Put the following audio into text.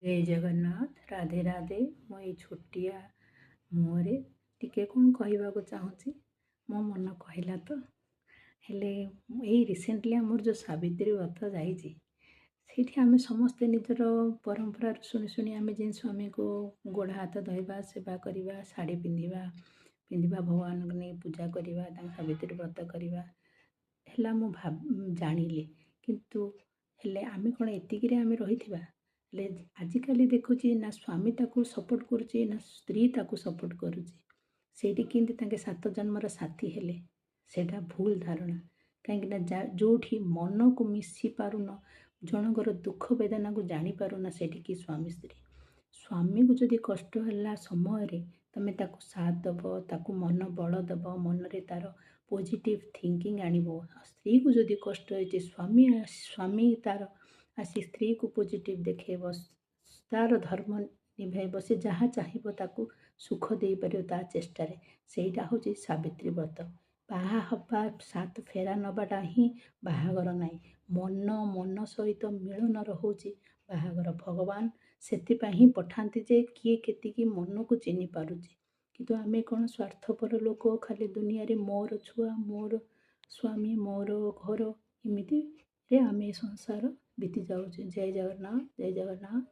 जय जगन्नाथ राधे राधे मो ये छोटिया मुहरे टिके कौन कहवाक चाहूँगी मो मन कहला तो हेले यही रिसेंटली आमर जो सावित्री व्रत जाइए ସେଇଠି ଆମେ ସମସ୍ତେ ନିଜର ପରମ୍ପରା ଶୁଣି ଶୁଣି ଆମେ ଯେନ୍ ସ୍ୱାମୀକୁ ଗୋଡ଼ ହାତ ଧୋଇବା ସେବା କରିବା ଶାଢ଼ୀ ପିନ୍ଧିବା ଭଗବାନଙ୍କୁ ନେଇ ପୂଜା କରିବା ତାଙ୍କ ସାବିତ୍ରୀ ବ୍ରତ କରିବା ହେଲା ମୁଁ ଜାଣିଲି କିନ୍ତୁ ହେଲେ ଆମେ କ'ଣ ଏତିକିରେ ଆମେ ରହିଥିବା ହେଲେ ଆଜିକାଲି ଦେଖୁଛି ନା ସ୍ୱାମୀ ତାକୁ ସପୋର୍ଟ କରୁଛି ନା ସ୍ତ୍ରୀ ତାକୁ ସପୋର୍ଟ କରୁଛି ସେଇଠି କେମିତି ତାଙ୍କେ 7 ଜନ୍ମର ସାଥୀ ହେଲେ ସେଇଟା ଭୁଲ ଧାରଣା କାହିଁକିନା ଯେଉଁଠି ମନକୁ ମିଶି ପାରୁନ ଜଣଙ୍କର ଦୁଃଖ ବେଦନାକୁ ଜାଣିପାରୁନା ସେଠି କି ସ୍ୱାମୀ ସ୍ତ୍ରୀ ସ୍ୱାମୀକୁ ଯଦି କଷ୍ଟ ହେଲା ସମୟରେ ତମେ ତାକୁ ସାଥ ଦେବ ତାକୁ ମନ ବଳ ଦେବ ମନରେ ତାର ପଜିଟିଭ୍ ଥିଙ୍କିଂ ଆଣିବ ସ୍ତ୍ରୀକୁ ଯଦି କଷ୍ଟ ହେଇଛି ସ୍ୱାମୀ ତାର ଆସି ସ୍ତ୍ରୀକୁ ପଜିଟିଭ୍ ଦେଖେଇବ ତାର ଧର୍ମ ନିଭାଇବ ସେ ଯାହା ଚାହିଁବ ତାକୁ ସୁଖ ଦେଇପାରିବ ତା ଚେଷ୍ଟାରେ ସେଇଟା ହେଉଛି ସାବିତ୍ରୀ ବ୍ରତ ବାହା ହେବା 7 ଫେରା ନେବାଟା ହିଁ ବାହାଘର ନାହିଁ ମନ ସହିତ ମିଳନ ରହୁଛି ବାହାଘର ଭଗବାନ ସେଥିପାଇଁ ହିଁ ପଠାନ୍ତି ଯେ କିଏ କେତିକି ମନକୁ ଚିହ୍ନି ପାରୁଛି କିନ୍ତୁ ଆମେ କ'ଣ ସ୍ୱାର୍ଥପର ଲୋକ ଖାଲି ଦୁନିଆରେ ମୋର ଛୁଆ ମୋର ସ୍ୱାମୀ ମୋର ଘର ଏମିତିରେ ଆମେ ସଂସାର ବିତି ଯାଉଛେ ଜୟ ଜଗନ୍ନାଥ ଜୟ ଜଗନ୍ନାଥ।